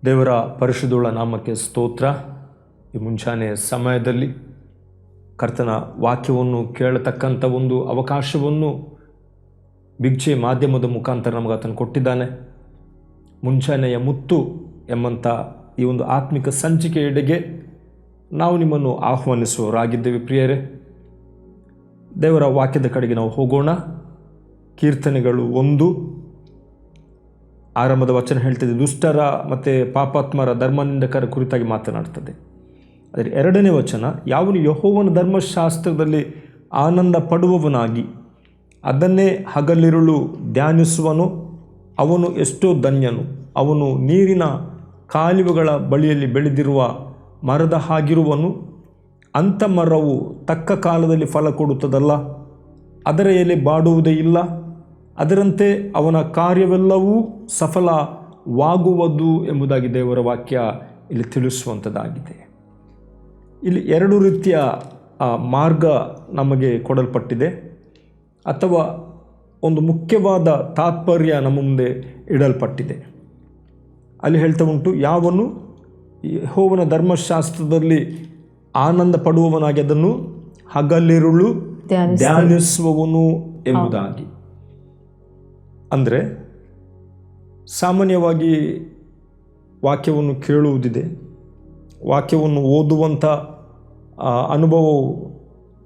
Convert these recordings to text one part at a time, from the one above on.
ದೇವರ ಪರಿಶುದ್ಧುಳ್ಳ ನಾಮಕ್ಕೆ ಸ್ತೋತ್ರ. ಈ ಮುಂಚಾನೆ ಸಮಯದಲ್ಲಿ ಕರ್ತನ ವಾಕ್ಯವನ್ನು ಕೇಳತಕ್ಕಂಥ ಒಂದು ಅವಕಾಶವನ್ನು ಭಿಕ್ಷೆ ಮಾಧ್ಯಮದ ಮುಖಾಂತರ ನಮಗೆ ಆತನು ಕೊಟ್ಟಿದ್ದಾನೆ. ಮುಂಚಾನೆಯ ಮುತ್ತು ಎಂಬಂಥ ಈ ಒಂದು ಆತ್ಮಿಕ ಸಂಚಿಕೆಯೆಡೆಗೆ ನಾವು ನಿಮ್ಮನ್ನು ಆಹ್ವಾನಿಸುವವರಾಗಿದ್ದೇವೆ. ಪ್ರಿಯರೇ, ದೇವರ ವಾಕ್ಯದ ಕಡೆಗೆ ನಾವು ಹೋಗೋಣ. ಕೀರ್ತನೆಗಳು 1 ಆರಂಭದ ವಚನ ಹೇಳ್ತದೆ, ದುಷ್ಟರ ಮತ್ತು ಪಾಪಾತ್ಮರ ಧರ್ಮನಿಂದಕರ ಕುರಿತಾಗಿ ಮಾತನಾಡ್ತದೆ. ಆದರೆ 2ನೇ ವಚನ, ಯಾವನು ಯೆಹೋವನ ಧರ್ಮಶಾಸ್ತ್ರದಲ್ಲಿ ಆನಂದ ಪಡುವವನಾಗಿ ಅದನ್ನೇ ಹಗಲಿರುಳು ಧ್ಯಾನಿಸುವನು ಅವನು ಎಷ್ಟೋ ಧನ್ಯನು. ಅವನು ನೀರಿನ ಕಾಲುವೆಗಳ ಬಳಿಯಲ್ಲಿ ಬೆಳೆದಿರುವ ಮರದ ಹಾಗಿರುವನು. ಅಂಥ ಮರವು ತಕ್ಕ ಕಾಲದಲ್ಲಿ ಫಲ ಕೊಡುತ್ತದಲ್ಲ, ಅದರ ಎಲೆ ಬಾಡುವುದೇ ಇಲ್ಲ. ಅದರಂತೆ ಅವನ ಕಾರ್ಯವೆಲ್ಲವೂ ಸಫಲವಾಗುವುದು ಎಂಬುದಾಗಿ ದೇವರ ವಾಕ್ಯ ಇಲ್ಲಿ ತಿಳಿಸುವಂಥದ್ದಾಗಿದೆ. ಇಲ್ಲಿ 2 ರೀತಿಯ ಮಾರ್ಗ ನಮಗೆ ಕೊಡಲ್ಪಟ್ಟಿದೆ, ಅಥವಾ ಒಂದು ಮುಖ್ಯವಾದ ತಾತ್ಪರ್ಯ ನಮ್ಮ ಮುಂದೆ ಇಡಲ್ಪಟ್ಟಿದೆ. ಅಲ್ಲಿ ಹೇಳ್ತಾ ಉಂಟು, ಯಾವನು ಯೆಹೋವನ ಧರ್ಮಶಾಸ್ತ್ರದಲ್ಲಿ ಆನಂದ ಪಡುವವನಾಗಿ ಅದನ್ನು ಹಗಲಿರುಳು ಧ್ಯಾನಿಸುವವನು ಎಂಬುದಾಗಿ. ಅಂದರೆ ಸಾಮಾನ್ಯವಾಗಿ ವಾಕ್ಯವನ್ನು ಕೇಳುವುದಿದೆ, ವಾಕ್ಯವನ್ನು ಓದುವಂಥ ಅನುಭವವು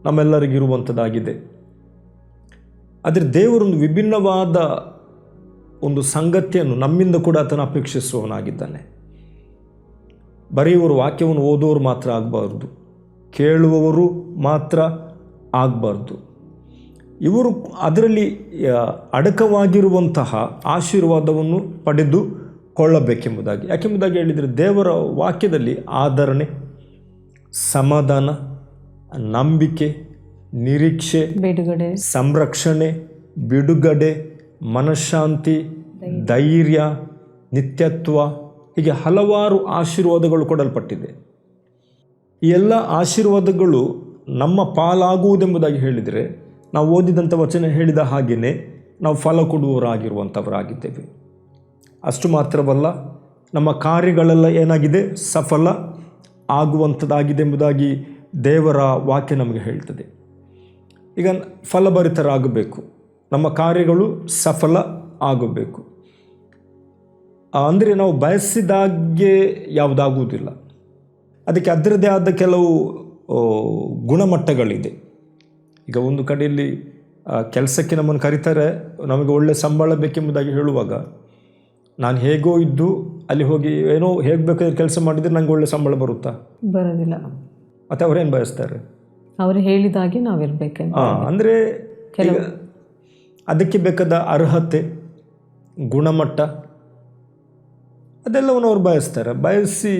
ನಮ್ಮೆಲ್ಲರಿಗಿರುವಂಥದ್ದಾಗಿದೆ. ಆದರೆ ದೇವರೊಂದು ವಿಭಿನ್ನವಾದ ಒಂದು ಸಂಗತಿಯನ್ನು ನಮ್ಮಿಂದ ಕೂಡ ಆತನು ಅಪೇಕ್ಷಿಸುವವನಾಗಿದ್ದಾನೆ. ಬರೆಯುವರು ವಾಕ್ಯವನ್ನು ಓದುವವರು ಮಾತ್ರ ಆಗಬಾರ್ದು, ಕೇಳುವವರು ಮಾತ್ರ ಆಗಬಾರ್ದು. ಇವರು ಅದರಲ್ಲಿ ಅಡಕವಾಗಿರುವಂತಹ ಆಶೀರ್ವಾದವನ್ನು ಪಡೆದುಕೊಳ್ಳಬೇಕೆಂಬುದಾಗಿ. ಯಾಕೆಂಬುದಾಗಿ ಹೇಳಿದರೆ, ದೇವರ ವಾಕ್ಯದಲ್ಲಿ ಆದರಣೆ, ಸಮಾಧಾನ, ನಂಬಿಕೆ, ನಿರೀಕ್ಷೆ, ಬಿಡುಗಡೆ, ಸಂರಕ್ಷಣೆ, ಬಿಡುಗಡೆ, ಮನಃಶಾಂತಿ, ಧೈರ್ಯ, ನಿತ್ಯತ್ವ, ಹೀಗೆ ಹಲವಾರು ಆಶೀರ್ವಾದಗಳು ಕೊಡಲ್ಪಟ್ಟಿದೆ. ಈ ಎಲ್ಲ ಆಶೀರ್ವಾದಗಳು ನಮ್ಮ ಪಾಲಾಗುವುದೆಂಬುದಾಗಿ ಹೇಳಿದರೆ, ನಾವು ಓದಿದಂಥ ವಚನ ಹೇಳಿದ ಹಾಗೆಯೇ ನಾವು ಫಲ ಕೊಡುವವರಾಗಿರುವಂಥವರಾಗಿದ್ದೇವೆ. ಅಷ್ಟು ಮಾತ್ರವಲ್ಲ, ನಮ್ಮ ಕಾರ್ಯಗಳೆಲ್ಲ ಏನಾಗಿದೆ, ಸಫಲ ಆಗುವಂಥದ್ದಾಗಿದೆ ಎಂಬುದಾಗಿ ದೇವರ ವಾಕ್ಯ ನಮಗೆ ಹೇಳ್ತದೆ. ಈಗ ಫಲಭರಿತರಾಗಬೇಕು, ನಮ್ಮ ಕಾರ್ಯಗಳು ಸಫಲ ಆಗಬೇಕು. ಅಂದರೆ ನಾವು ಬಯಸಿದಾಗೆ ಯಾವುದಾಗುವುದಿಲ್ಲ, ಅದಕ್ಕೆ ಅದರದ್ದೇ ಆದ ಕೆಲವು ಗುಣಮಟ್ಟಗಳಿದೆ. ಈಗ ಒಂದು ಕಡೆಯಲ್ಲಿ ಕೆಲಸಕ್ಕೆ ನಮ್ಮನ್ನು ಕರೀತಾರೆ, ನಮಗೆ ಒಳ್ಳೆಯ ಸಂಬಳ ಬೇಕೆಂಬುದಾಗಿ ಹೇಳುವಾಗ, ನಾನು ಹೇಗೋ ಇದ್ದು ಅಲ್ಲಿ ಹೋಗಿ ಏನೋ ಹೇಗೆ ಬೇಕಾದ್ರೆ ಕೆಲಸ ಮಾಡಿದರೆ ನನಗೆ ಒಳ್ಳೆಯ ಸಂಬಳ ಬರುತ್ತಾ? ಬರೋದಿಲ್ಲ. ಮತ್ತು ಅವರೇನು ಬಯಸ್ತಾರೆ, ಅವರು ಹೇಳಿದಾಗೆ ನಾವಿರಬೇಕು. ಅಂದರೆ ಅದಕ್ಕೆ ಬೇಕಾದ ಅರ್ಹತೆ, ಗುಣಮಟ್ಟ ಅದೆಲ್ಲವನ್ನು ಅವ್ರು ಬಯಸ್ತಾರೆ. ಬಯಸಿ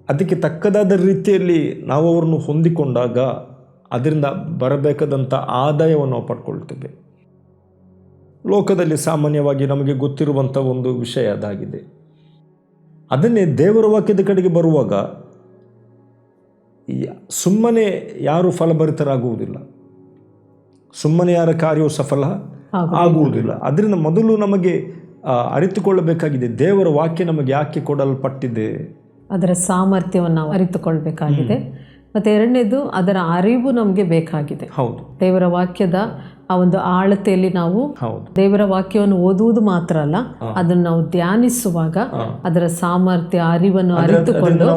ಅದಕ್ಕೆ ತಕ್ಕದಾದ ರೀತಿಯಲ್ಲಿ ನಾವು ಅವ್ರನ್ನು ಹೊಂದಿಕೊಂಡಾಗ ಅದರಿಂದ ಬರಬೇಕಾದಂಥ ಆದಾಯವನ್ನು ನಾವು ಪಡ್ಕೊಳ್ತೇವೆ. ಲೋಕದಲ್ಲಿ ಸಾಮಾನ್ಯವಾಗಿ ನಮಗೆ ಗೊತ್ತಿರುವಂಥ ಒಂದು ವಿಷಯ ಅದಾಗಿದೆ. ಅದನ್ನೇ ದೇವರ ವಾಕ್ಯದ ಕಡೆಗೆ ಬರುವಾಗ ಸುಮ್ಮನೆ ಯಾರು ಫಲಭರಿತರಾಗುವುದಿಲ್ಲ, ಸುಮ್ಮನೆ ಯಾರ ಕಾರ್ಯವು ಸಫಲ ಆಗುವುದಿಲ್ಲ. ಅದರಿಂದ ಮೊದಲು ನಮಗೆ ಅರಿತುಕೊಳ್ಳಬೇಕಾಗಿದೆ, ದೇವರ ವಾಕ್ಯ ನಮಗೆ ಯಾಕೆ ಕೊಡಲ್ಪಟ್ಟಿದೆ, ಅದರ ಸಾಮರ್ಥ್ಯವನ್ನು ನಾವು ಅರಿತುಕೊಳ್ಬೇಕಾಗಿದೆ. ಮತ್ತು 2ನೇದು, ಅದರ ಅರಿವು ನಮಗೆ ಬೇಕಾಗಿದೆ. ಹೌದು, ದೇವರ ವಾಕ್ಯದ ಆ ಒಂದು ಆಳತೆಯಲ್ಲಿ ನಾವು ದೇವರ ವಾಕ್ಯವನ್ನು ಓದುವುದು ಮಾತ್ರ ಅಲ್ಲ, ಅದನ್ನು ನಾವು ಧ್ಯಾನಿಸುವಾಗ ಅದರ ಸಾಮರ್ಥ್ಯ, ಅರಿವನ್ನು ಅರಿತುಕೊಂಡು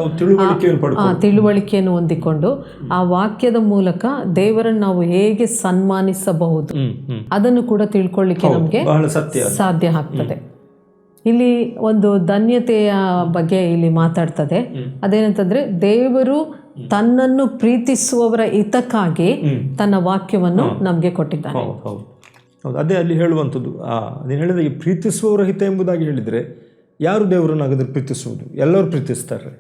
ತಿಳುವಳಿಕೆಯನ್ನು ಹೊಂದಿಕೊಂಡು ಆ ವಾಕ್ಯದ ಮೂಲಕ ದೇವರನ್ನು ನಾವು ಹೇಗೆ ಸನ್ಮಾನಿಸಬಹುದು ಅದನ್ನು ಕೂಡ ತಿಳ್ಕೊಳ್ಳಿಕ್ಕೆ ನಮಗೆ ಸಾಧ್ಯ ಆಗ್ತದೆ. ಇಲ್ಲಿ ಒಂದು ಧನ್ಯತೆಯ ಬಗ್ಗೆ ಇಲ್ಲಿ ಮಾತಾಡ್ತದೆ. ಅದೇನಂತಂದ್ರೆ, ದೇವರು ತನ್ನನ್ನು ಪ್ರೀತಿಸುವವರ ಹಿತಕ್ಕಾಗಿ ತನ್ನ ವಾಕ್ಯವನ್ನು ನಮಗೆ ಕೊಟ್ಟಿದ್ದಾನೆ. ಹೌದು, ಅದೇ ಅಲ್ಲಿ ಹೇಳುವಂಥದ್ದು. ಅದೇನು ಹೇಳಿದ, ಈ ಪ್ರೀತಿಸುವವರ ಹಿತ ಎಂಬುದಾಗಿ ಹೇಳಿದರೆ, ಯಾರು ದೇವರನ್ನು ಹಾಗಾದ್ರೆ ಪ್ರೀತಿಸುವುದು? ಎಲ್ಲರೂ ಪ್ರೀತಿಸ್ತಾರೆ.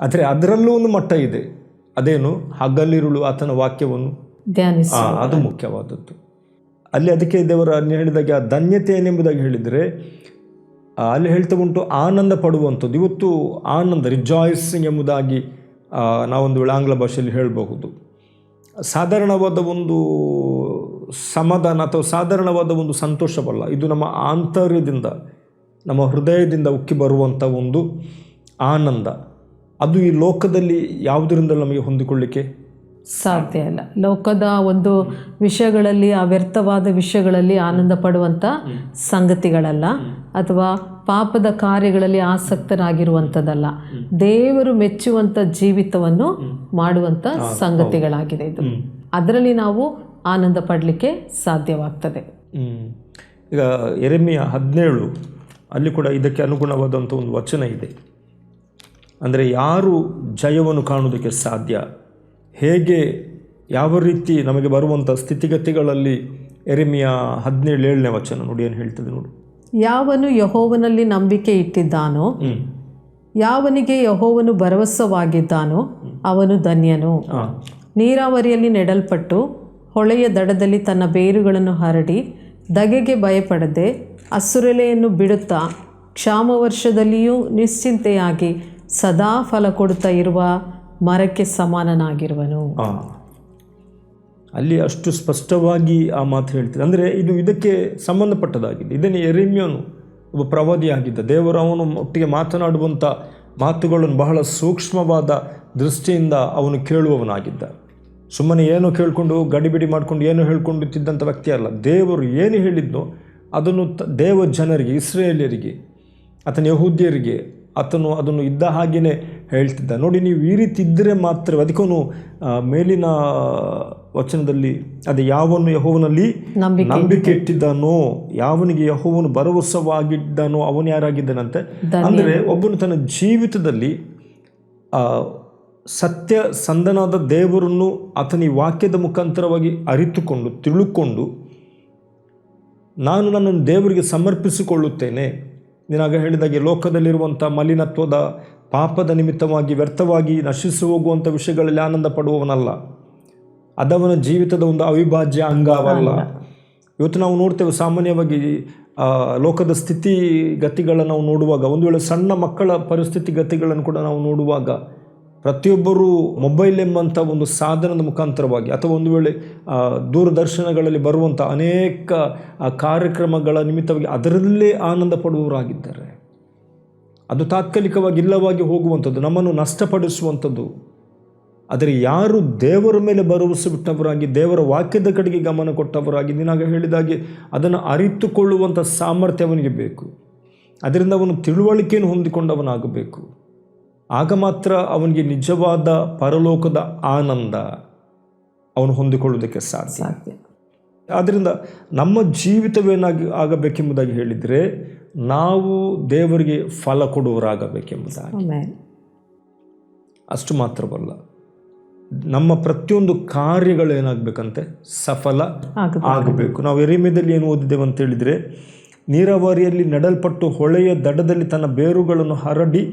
ಆದರೆ ಅದರಲ್ಲೂ ಒಂದು ಮಟ್ಟ ಇದೆ. ಅದೇನು, ಹಗಲಿರುಳು ಆತನ ವಾಕ್ಯವನ್ನು ಧ್ಯಾನಿಸ, ಅದು ಮುಖ್ಯವಾದದ್ದು. ಅಲ್ಲಿ ಅದಕ್ಕೆ ದೇವರ ಹೇಳಿದಾಗ ಧನ್ಯತೆ ಏನೆಂಬುದಾಗಿ ಹೇಳಿದರೆ, ಅಲ್ಲಿ ಹೇಳ್ತಾ ಉಂಟು ಆನಂದ ಪಡುವಂಥದ್ದು. ಇವತ್ತು ಆನಂದ, ರಿಜಾಯ್ಸಿಂಗ್ ಎಂಬುದಾಗಿ ನಾವೊಂದು ವೇಳೆ ಆಂಗ್ಲ ಭಾಷೆಯಲ್ಲಿ ಹೇಳಬಹುದು. ಸಾಧಾರಣವಾದ ಒಂದು ಸಮಾಧಾನ ಅಥವಾ ಸಾಧಾರಣವಾದ ಒಂದು ಸಂತೋಷವಲ್ಲ, ಇದು ನಮ್ಮ ಆಂತರ್ಯದಿಂದ ನಮ್ಮ ಹೃದಯದಿಂದ ಉಕ್ಕಿ ಬರುವಂಥ ಒಂದು ಆನಂದ, ಅದು ಈ ಲೋಕದಲ್ಲಿ ಯಾವುದರಿಂದ ನಮಗೆ ಹೊಂದಿಕೊಳ್ಳಿಕ್ಕೆ ಸಾಧ್ಯ ಇಲ್ಲ. ಲೋಕದ ಒಂದು ವಿಷಯಗಳಲ್ಲಿ, ಆ ವ್ಯರ್ಥವಾದ ವಿಷಯಗಳಲ್ಲಿ ಆನಂದ ಪಡುವಂಥ ಸಂಗತಿಗಳಲ್ಲ, ಅಥವಾ ಪಾಪದ ಕಾರ್ಯಗಳಲ್ಲಿ ಆಸಕ್ತರಾಗಿರುವಂಥದ್ದಲ್ಲ. ದೇವರು ಮೆಚ್ಚುವಂಥ ಜೀವಿತವನ್ನು ಮಾಡುವಂಥ ಸಂಗತಿಗಳಾಗಿದೆ ಇದು. ಅದರಲ್ಲಿ ನಾವು ಆನಂದ ಪಡಲಿಕ್ಕೆ ಸಾಧ್ಯವಾಗ್ತದೆ. ಈಗ ಯೆರೆಮೀಯ 17 ಅಲ್ಲಿ ಕೂಡ ಇದಕ್ಕೆ ಅನುಗುಣವಾದಂಥ ಒಂದು ವಚನ ಇದೆ. ಅಂದರೆ ಯಾರು ಜಯವನ್ನು ಕಾಣುವುದಕ್ಕೆ ಸಾಧ್ಯ, ಹೇಗೆ, ಯಾವ ರೀತಿ ನಮಗೆ ಬರುವಂಥ ಸ್ಥಿತಿಗತಿಗಳಲ್ಲಿ ಯೆರೆಮೀಯ 17:7 ವಚನ ನೋಡಿ ಏನು ಹೇಳ್ತದೆ ನೋಡಿ. ಯಾವನು ಯೆಹೋವನಲ್ಲಿ ನಂಬಿಕೆ ಇಟ್ಟಿದ್ದಾನೋ, ಯಾವನಿಗೆ ಯೆಹೋವನು ಭರವಸವಾಗಿದ್ದಾನೋ ಅವನು ಧನ್ಯನು. ನೀರಾವರಿಯಲ್ಲಿ ನೆಡಲ್ಪಟ್ಟು ಹೊಳೆಯ ದಡದಲ್ಲಿ ತನ್ನ ಬೇರುಗಳನ್ನು ಹರಡಿ ಧಗೆಗೆ ಭಯಪಡದೆ ಹಸುರೆಲೆಯನ್ನು ಬಿಡುತ್ತಾ ಕ್ಷಾಮ ವರ್ಷದಲ್ಲಿಯೂ ನಿಶ್ಚಿಂತೆಯಾಗಿ ಸದಾ ಫಲ ಕೊಡುತ್ತಾ ಇರುವ ಮರಕ್ಕೆ ಸಮಾನನಾಗಿರುವನು. ಅಲ್ಲಿ ಅಷ್ಟು ಸ್ಪಷ್ಟವಾಗಿ ಆ ಮಾತು ಹೇಳ್ತಿದೆ. ಅಂದರೆ ಇದು ಇದಕ್ಕೆ ಸಂಬಂಧಪಟ್ಟದಾಗಿದೆ. ಇದನ್ನು ಯೆರೆಮೀಯನು ಒಬ್ಬ ಪ್ರವಾದಿಯಾಗಿದ್ದ, ದೇವರು ಅವನು ಒಟ್ಟಿಗೆ ಮಾತನಾಡುವಂಥ ಮಾತುಗಳನ್ನು ಬಹಳ ಸೂಕ್ಷ್ಮವಾದ ದೃಷ್ಟಿಯಿಂದ ಅವನು ಕೇಳುವವನಾಗಿದ್ದ. ಸುಮ್ಮನೆ ಏನೋ ಕೇಳಿಕೊಂಡು ಗಡಿಬಿಡಿ ಮಾಡಿಕೊಂಡು ಏನೋ ಹೇಳ್ಕೊಂಡಿದ್ದಂಥ ವ್ಯಕ್ತಿ ಅಲ್ಲ. ದೇವರು ಏನು ಹೇಳಿದ್ನೋ ಅದನ್ನು ದೇವ ಜನರಿಗೆ, ಇಸ್ರೇಲಿಯರಿಗೆ, ಆತನ ಯಹೂದ್ಯರಿಗೆ ಅದನ್ನು ಇದ್ದ ಹಾಗೆಯೇ ಹೇಳ್ತಿದ್ದ. ನೋಡಿ, ನೀವು ಈ ರೀತಿ ಇದ್ದರೆ ಮಾತ್ರ, ಅದಕ್ಕೂ ಮೇಲಿನ ವಚನದಲ್ಲಿ ಅದೇ ಯಾವನು ಯೆಹೋವನಲ್ಲಿ ನಂಬಿಕೆ ಇಟ್ಟಿದ್ದಾನೋ, ಯಾವನಿಗೆ ಯೆಹೋವನು ಭರವಸವಾಗಿದ್ದಾನೋ ಅವನು ಯಾರಾಗಿದ್ದಾನಂತೆ. ಅಂದರೆ ಒಬ್ಬನು ತನ್ನ ಜೀವಿತದಲ್ಲಿ ಸತ್ಯ ಸಂದನಾದ ದೇವರನ್ನು ಆತನ ಈ ವಾಕ್ಯದ ಮುಖಾಂತರವಾಗಿ ಅರಿತುಕೊಂಡು ತಿಳುಕೊಂಡು ನಾನು ನನ್ನನ್ನು ದೇವರಿಗೆ ಸಮರ್ಪಿಸಿಕೊಳ್ಳುತ್ತೇನೆ. ನೀನಾಗ ಹೇಳಿದಾಗೆ ಲೋಕದಲ್ಲಿರುವಂಥ ಮಲಿನತ್ವದ ಪಾಪದ ನಿಮಿತ್ತವಾಗಿ ವ್ಯರ್ಥವಾಗಿ ನಶಿಸಿ ಹೋಗುವಂಥ ವಿಷಯಗಳಲ್ಲಿ ಆನಂದ ಪಡುವವನಲ್ಲ. ಅದವನ ಜೀವಿತದ ಒಂದು ಅವಿಭಾಜ್ಯ ಅಂಗವಲ್ಲ. ಇವತ್ತು ನಾವು ನೋಡ್ತೇವೆ ಸಾಮಾನ್ಯವಾಗಿ ಲೋಕದ ಸ್ಥಿತಿಗತಿಗಳನ್ನು ನಾವು ನೋಡುವಾಗ, ಒಂದು ವೇಳೆ ಸಣ್ಣ ಮಕ್ಕಳ ಪರಿಸ್ಥಿತಿಗತಿಗಳನ್ನು ಕೂಡ ನಾವು ನೋಡುವಾಗ, ಪ್ರತಿಯೊಬ್ಬರೂ ಮೊಬೈಲ್ ಎಂಬಂಥ ಒಂದು ಸಾಧನದ ಮುಖಾಂತರವಾಗಿ ಅಥವಾ ಒಂದು ವೇಳೆ ದೂರದರ್ಶನಗಳಲ್ಲಿ ಬರುವಂಥ ಅನೇಕ ಕಾರ್ಯಕ್ರಮಗಳ ನಿಮಿತ್ತವಾಗಿ ಅದರಲ್ಲೇ ಆನಂದ ಪಡುವವರಾಗಿದ್ದಾರೆ. ಅದು ತಾತ್ಕಾಲಿಕವಾಗಿ ಇಲ್ಲವಾಗಿ ಹೋಗುವಂಥದ್ದು, ನಮ್ಮನ್ನು ನಷ್ಟಪಡಿಸುವಂಥದ್ದು. ಆದರೆ ಯಾರು ದೇವರ ಮೇಲೆ ಭರವಸೆ ಬಿಟ್ಟವರಾಗಿ ದೇವರ ವಾಕ್ಯದ ಕಡೆಗೆ ಗಮನ ಕೊಟ್ಟವರಾಗಿ, ನೀನಾಗ ಹೇಳಿದಾಗೆ ಅದನ್ನು ಅರಿತುಕೊಳ್ಳುವಂಥ ಸಾಮರ್ಥ್ಯ ಅವನಿಗೆ ಬೇಕು. ಅದರಿಂದ ಅವನು ತಿಳುವಳಿಕೆಯನ್ನು ಹೊಂದಿಕೊಂಡವನಾಗಬೇಕು. ಆಗ ಮಾತ್ರ ಅವನಿಗೆ ನಿಜವಾದ ಪರಲೋಕದ ಆನಂದ ಅವನು ಹೊಂದಿಕೊಳ್ಳುವುದಕ್ಕೆ ಸಾಧ್ಯ. ಆದ್ದರಿಂದ ನಮ್ಮ ಜೀವಿತವೇನಾಗಿ ಆಗಬೇಕೆಂಬುದಾಗಿ ಹೇಳಿದರೆ, ನಾವು ದೇವರಿಗೆ ಫಲ ಕೊಡುವವರಾಗಬೇಕೆಂಬುದಾಗಿ. ಅಷ್ಟು ಮಾತ್ರವಲ್ಲ, ನಮ್ಮ ಪ್ರತಿಯೊಂದು ಕಾರ್ಯಗಳೇನಾಗಬೇಕಂತೆ ಸಫಲ ಆಗಬೇಕು. ನಾವು ಯೆರೆಮೀಯದಲ್ಲಿ ಏನು ಓದಿದ್ದೇವೆ ಅಂತ ಹೇಳಿದರೆ, ನೀರಾವರಿಯಲ್ಲಿ ನೆಡಲ್ಪಟ್ಟು ಹೊಳೆಯ ದಡದಲ್ಲಿ ತನ್ನ ಬೇರುಗಳನ್ನು ಹರಡಿ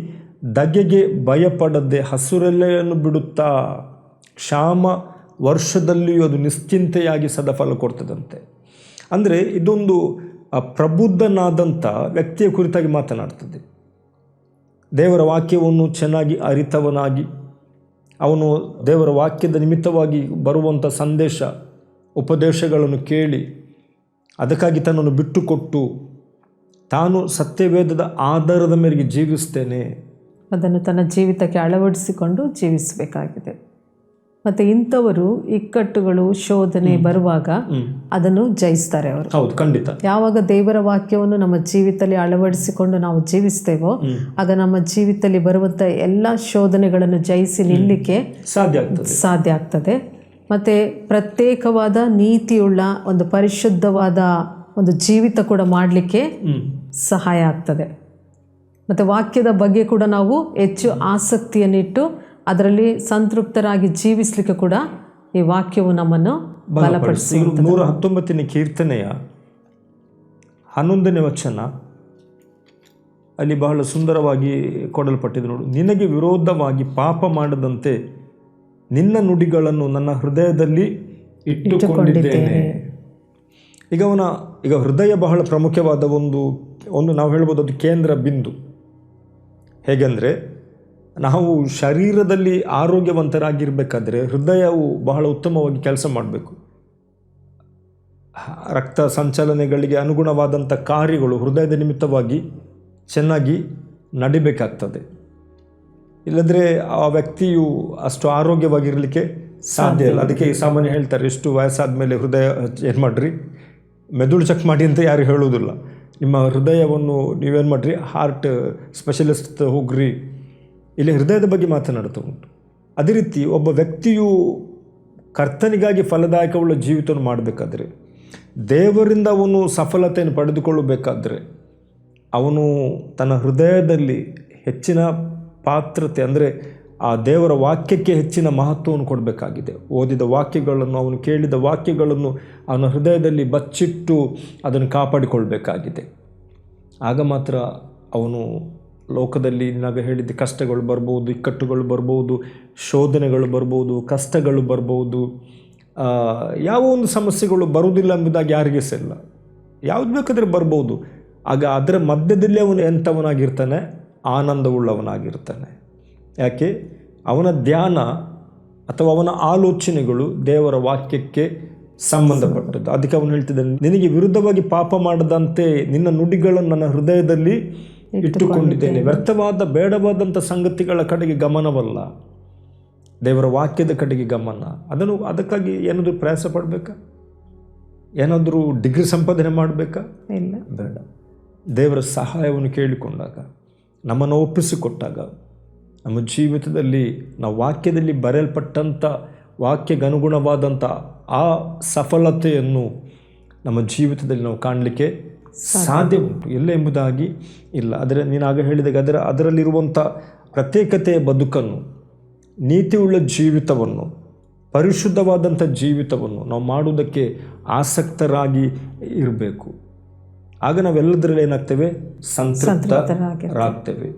ಧಗೆಗೆ ಭಯಪಡದೆ ಹಸುರೆಲೆಯನ್ನು ಬಿಡುತ್ತಾ ಕ್ಷಾಮ ವರ್ಷದಲ್ಲಿಯೂ ಅದು ನಿಶ್ಚಿಂತೆಯಾಗಿ ಸದಫಲ ಕೊಡ್ತದಂತೆ. ಅಂದರೆ ಇದೊಂದು ಪ್ರಬುದ್ಧನಾದಂಥ ವ್ಯಕ್ತಿಯ ಕುರಿತಾಗಿ ಮಾತನಾಡ್ತದೆ. ದೇವರ ವಾಕ್ಯವನ್ನು ಚೆನ್ನಾಗಿ ಅರಿತವನಾಗಿ, ಅವನು ದೇವರ ವಾಕ್ಯದ ನಿಮಿತ್ತವಾಗಿ ಬರುವಂಥ ಸಂದೇಶ ಉಪದೇಶಗಳನ್ನು ಕೇಳಿ ಅದಕ್ಕಾಗಿ ತನ್ನನ್ನು ಬಿಟ್ಟುಕೊಟ್ಟು ತಾನು ಸತ್ಯವೇದದ ಆಧಾರದ ಮೇರೆಗೆ ಜೀವಿಸ್ತೇನೆ, ಅದನ್ನು ತನ್ನ ಜೀವಿತಕ್ಕೆ ಅಳವಡಿಸಿಕೊಂಡು ಜೀವಿಸಬೇಕಾಗಿದೆ. ಮತ್ತು ಇಂಥವರು ಇಕ್ಕಟ್ಟುಗಳು, ಶೋಧನೆ ಬರುವಾಗ ಅದನ್ನು ಜಯಿಸ್ತಾರೆ ಅವರು. ಹೌದು, ಖಂಡಿತ. ಯಾವಾಗ ದೇವರ ವಾಕ್ಯವನ್ನು ನಮ್ಮ ಜೀವಿತದಲ್ಲಿ ಅಳವಡಿಸಿಕೊಂಡು ನಾವು ಜೀವಿಸ್ತೇವೋ ಆಗ ನಮ್ಮ ಜೀವಿತದಲ್ಲಿ ಬರುವಂಥ ಎಲ್ಲ ಶೋಧನೆಗಳನ್ನು ಜಯಿಸಿ ನಿಲ್ಲಲಿಕ್ಕೆ ಸಾಧ್ಯ ಆಗ್ತದೆ. ಮತ್ತು ಪ್ರತ್ಯೇಕವಾದ ನೀತಿಯುಳ್ಳ ಒಂದು ಪರಿಶುದ್ಧವಾದ ಒಂದು ಜೀವಿತ ಕೂಡ ಮಾಡಲಿಕ್ಕೆ ಸಹಾಯ ಆಗ್ತದೆ. ಮತ್ತು ವಾಕ್ಯದ ಬಗ್ಗೆ ಕೂಡ ನಾವು ಹೆಚ್ಚು ಆಸಕ್ತಿಯನ್ನಿಟ್ಟು ಅದರಲ್ಲಿ ಸಂತೃಪ್ತರಾಗಿ ಜೀವಿಸಲಿಕ್ಕೆ ಕೂಡ ಈ ವಾಕ್ಯವು ನಮ್ಮನ್ನು ಬಲಪಡಿಸುತ್ತದೆ. 119ನೇ ಕೀರ್ತನೆಯ 11ನೇ ವಚನ ಅಲ್ಲಿ ಬಹಳ ಸುಂದರವಾಗಿ ಕೊಡಲ್ಪಟ್ಟಿದೆ ನೋಡು. ನಿನಗೆ ವಿರೋಧವಾಗಿ ಪಾಪ ಮಾಡದಂತೆ ನಿನ್ನ ನುಡಿಗಳನ್ನು ನನ್ನ ಹೃದಯದಲ್ಲಿ ಇಟ್ಟುಕೊಂಡಿದ್ದೇನೆ. ಈಗ ಹೃದಯ ಬಹಳ ಪ್ರಮುಖವಾದ ಒಂದು ನಾವು ಹೇಳ್ಬೋದು, ಅದು ಕೇಂದ್ರ ಬಿಂದು. ಹೇಗೆಂದರೆ, ನಾವು ಶರೀರದಲ್ಲಿ ಆರೋಗ್ಯವಂತರಾಗಿರಬೇಕಾದ್ರೆ ಹೃದಯವು ಬಹಳ ಉತ್ತಮವಾಗಿ ಕೆಲಸ ಮಾಡಬೇಕು. ರಕ್ತ ಸಂಚಲನೆಗಳಿಗೆ ಅನುಗುಣವಾದಂಥ ಕಾರ್ಯಗಳು ಹೃದಯದ ನಿಮಿತ್ತವಾಗಿ ಚೆನ್ನಾಗಿ ನಡಿಬೇಕಾಗ್ತದೆ. ಇಲ್ಲದ್ರೆ ಆ ವ್ಯಕ್ತಿಯು ಅಷ್ಟು ಆರೋಗ್ಯವಾಗಿರಲಿಕ್ಕೆ ಸಾಧ್ಯ ಇಲ್ಲ. ಅದಕ್ಕೆ ಸಾಮಾನ್ಯ ಹೇಳ್ತಾರೆ, ಎಷ್ಟು ವಯಸ್ಸಾದ ಮೇಲೆ ಹೃದಯ ಏನು ಮಾಡಿರಿ, ಮೆದುಳು ಚೆಕ್ ಮಾಡಿ ಅಂತ ಯಾರು ಹೇಳುವುದಿಲ್ಲ. ನಿಮ್ಮ ಹೃದಯವನ್ನು ನೀವೇನು ಮಾಡಿರಿ, ಹಾರ್ಟ್ ಸ್ಪೆಷಲಿಸ್ಟ್ ಹೋಗ್ರಿ. ಇಲ್ಲಿ ಹೃದಯದ ಬಗ್ಗೆ ಮಾತನಾಡ್ತಾ ಉಂಟು. ಅದೇ ರೀತಿ ಒಬ್ಬ ವ್ಯಕ್ತಿಯು ಕರ್ತನಿಗಾಗಿ ಫಲದಾಯಕವುಳ್ಳ ಜೀವಿತವನ್ನು ಮಾಡಬೇಕಾದ್ರೆ, ದೇವರಿಂದ ಅವನು ಸಫಲತೆಯನ್ನು ಪಡೆದುಕೊಳ್ಳಬೇಕಾದ್ರೆ, ಅವನು ತನ್ನ ಹೃದಯದಲ್ಲಿ ಹೆಚ್ಚಿನ ಪಾತ್ರತೆ, ಅಂದರೆ ಆ ದೇವರ ವಾಕ್ಯಕ್ಕೆ ಹೆಚ್ಚಿನ ಮಹತ್ವವನ್ನು ಕೊಡಬೇಕಾಗಿದೆ. ಓದಿದ ವಾಕ್ಯಗಳನ್ನು, ಅವನು ಕೇಳಿದ ವಾಕ್ಯಗಳನ್ನು ಅವನ ಹೃದಯದಲ್ಲಿ ಬಚ್ಚಿಟ್ಟು ಅದನ್ನು ಕಾಪಾಡಿಕೊಳ್ಬೇಕಾಗಿದೆ. ಆಗ ಮಾತ್ರ ಅವನು ಲೋಕದಲ್ಲಿ ನಾಗ ಹೇಳಿದ ಕಷ್ಟಗಳು ಬರ್ಬೋದು, ಇಕ್ಕಟ್ಟುಗಳು ಬರ್ಬೋದು, ಶೋಧನೆಗಳು ಬರ್ಬೋದು, ಕಷ್ಟಗಳು ಬರ್ಬೋದು, ಯಾವ ಒಂದು ಸಮಸ್ಯೆಗಳು ಬರುವುದಿಲ್ಲ ಎಂಬುದಾಗಿ ಯಾರಿಗೆ ಸಲ್ಲ. ಯಾವುದು ಬೇಕಾದರೆ ಬರ್ಬೋದು. ಆಗ ಅದರ ಮಧ್ಯದಲ್ಲಿ ಅವನು ಎಂಥವನಾಗಿರ್ತಾನೆ, ಆನಂದವುಳ್ಳವನಾಗಿರ್ತಾನೆ. ಯಾಕೆ? ಅವನ ಧ್ಯಾನ ಅಥವಾ ಅವನ ಆಲೋಚನೆಗಳು ದೇವರ ವಾಕ್ಯಕ್ಕೆ ಸಂಬಂಧಪಟ್ಟದ್ದು. ಅದಕ್ಕೆ ಅವನು ಹೇಳ್ತಿದ್ದಾನೆ, ನಿನಗೆ ವಿರುದ್ಧವಾಗಿ ಪಾಪ ಮಾಡದಂತೆ ನಿನ್ನ ನುಡಿಗಳನ್ನು ನನ್ನ ಹೃದಯದಲ್ಲಿ ಇಟ್ಟುಕೊಂಡಿದ್ದೇನೆ. ವ್ಯರ್ಥವಾದ ಬೇಡವಾದಂಥ ಸಂಗತಿಗಳ ಕಡೆಗೆ ಗಮನವಲ್ಲ, ದೇವರ ವಾಕ್ಯದ ಕಡೆಗೆ ಗಮನ. ಅದಕ್ಕಾಗಿ ಏನಾದರೂ ಪ್ರಯಾಸ ಪಡಬೇಕಾ? ಏನಾದರೂ ಡಿಗ್ರಿ ಸಂಪಾದನೆ ಮಾಡಬೇಕಾ? ಇಲ್ಲ, ಬೇಡ. ದೇವರ ಸಹಾಯವನ್ನು ಕೇಳಿಕೊಂಡಾಗ, ನಮ್ಮನ್ನು ಒಪ್ಪಿಸಿಕೊಟ್ಟಾಗ, ನಮ್ಮ ಜೀವಿತದಲ್ಲಿ ನಾವು ವಾಕ್ಯದಲ್ಲಿ ಬರೆಯಲ್ಪಟ್ಟಂಥ ವಾಕ್ಯಗನುಗುಣವಾದಂಥ ಆ ಸಫಲತೆಯನ್ನು ನಮ್ಮ ಜೀವಿತದಲ್ಲಿ ನಾವು ಕಾಣಲಿಕ್ಕೆ ಸಾಧ್ಯ ಉಂಟು. ಎಲ್ಲ ಎಂಬುದಾಗಿ ಇಲ್ಲ. ಆದರೆ ನೀನಾಗ ಹೇಳಿದಾಗ ಅದರಲ್ಲಿರುವಂಥ ಪ್ರತ್ಯೇಕತೆಯ ಬದುಕನ್ನು, ನೀತಿಯುಳ್ಳ ಜೀವಿತವನ್ನು, ಪರಿಶುದ್ಧವಾದಂಥ ಜೀವಿತವನ್ನು ನಾವು ಮಾಡುವುದಕ್ಕೆ ಆಸಕ್ತರಾಗಿ ಇರಬೇಕು. ಆಗ ನಾವೆಲ್ಲದರಲ್ಲಿ ಏನಾಗ್ತೇವೆ, ಸಂತೃಪ್ತರಾಗ್ತೇವೆ.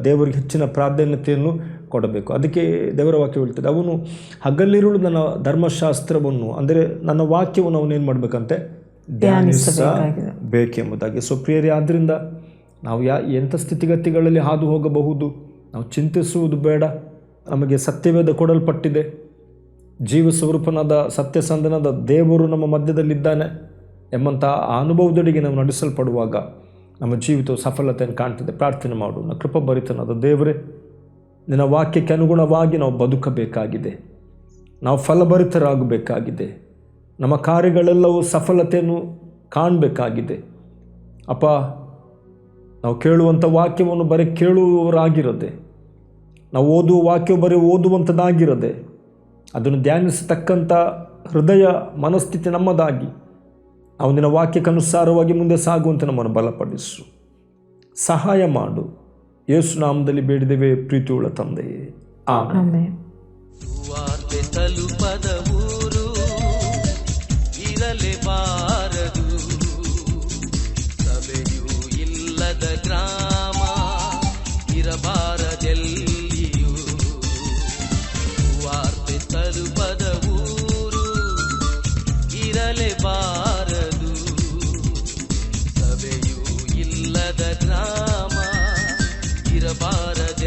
ದೇವರಿಗೆ ಹೆಚ್ಚಿನ ಪ್ರಾಧಾನ್ಯತೆಯನ್ನು ಕೊಡಬೇಕು. ಅದಕ್ಕೆ ದೇವರ ವಾಕ್ಯ ಹೇಳ್ತದೆ, ಅವನು ಹಗಲಿರುಳು ನನ್ನ ಧರ್ಮಶಾಸ್ತ್ರವನ್ನು, ಅಂದರೆ ನನ್ನ ವಾಕ್ಯವನ್ನು ಅವನೇನು ಮಾಡಬೇಕಂತೆ, ಧ್ಯಾನಿಸಬೇಕೆಂಬುದಾಗಿ. ಸೊ ಪ್ರಿಯರೇ, ಆದ್ದರಿಂದ ನಾವು ಎಂಥ ಸ್ಥಿತಿಗತಿಗಳಲ್ಲಿ ಹಾದು ಹೋಗಬಹುದು ನಾವು ಚಿಂತಿಸುವುದು ಬೇಡ. ನಮಗೆ ಸತ್ಯವೇದ ಕೊಡಲ್ಪಟ್ಟಿದೆ. ಜೀವ ಸ್ವರೂಪನಾದ ಸತ್ಯಸಂಧನಾದ ದೇವರು ನಮ್ಮ ಮಧ್ಯದಲ್ಲಿದ್ದಾನೆ ಎಂಬಂಥ ಅನುಭವದೊಡೆಗೆ ನಾವು ನಡೆಸಲ್ಪಡುವಾಗ ನಮ್ಮ ಜೀವಿತವು ಸಫಲತೆಯನ್ನು ಕಾಣ್ತದೆ. ಪ್ರಾರ್ಥನೆ ಮಾಡೋಣ. ಕೃಪಾಭರಿತನಾದ ದೇವರೇ, ನಿನ್ನ ವಾಕ್ಯಕ್ಕೆ ಅನುಗುಣವಾಗಿ ನಾವು ಬದುಕಬೇಕಾಗಿದೆ. ನಾವು ಫಲಭರಿತರಾಗಬೇಕಾಗಿದೆ. ನಮ್ಮ ಕಾರ್ಯಗಳೆಲ್ಲವೂ ಸಫಲತೆಯನ್ನು ಕಾಣಬೇಕಾಗಿದೆ. ಅಪ್ಪ, ನಾವು ಕೇಳುವಂಥ ವಾಕ್ಯವನ್ನು ಬರೀ ಕೇಳುವವರಾಗಿರದೆ, ನಾವು ಓದುವ ವಾಕ್ಯವು ಬರೀ ಓದುವಂಥದ್ದಾಗಿರದೆ, ಅದನ್ನು ಧ್ಯಾನಿಸತಕ್ಕಂಥ ಹೃದಯ ಮನಸ್ಥಿತಿ ನಮ್ಮದಾಗಿ ನಾವು ನಿನ್ನ ವಾಕ್ಯಕ್ಕನುಸಾರವಾಗಿ ಮುಂದೆ ಸಾಗುವಂತೆ ನಮ್ಮನ್ನು ಬಲಪಡಿಸು, ಸಹಾಯ ಮಾಡು. ಯೇಸು ನಾಮದಲ್ಲಿ ಬೇಡಿದೆವೆ ಪ್ರೀತಿಯುಳ್ಳ ತಂದೆಯೇ, ಆಮೆನ್. ತಲುಪದ ಊರು ಇರಲೇಬಾರದು, ಸಭೆಯೂ ಇಲ್ಲದ ಗ್ರಾಮ ಇರಬಾರದೆಲ್ಲಿಯೂ. ವಾರ್ತೆ ತಲುಪದ ಊರು ಇರಲೇಬಾರದು, ಸಭೆಯೂ ಇಲ್ಲದ ಗ್ರಾಮ ಇರಬಾರದು.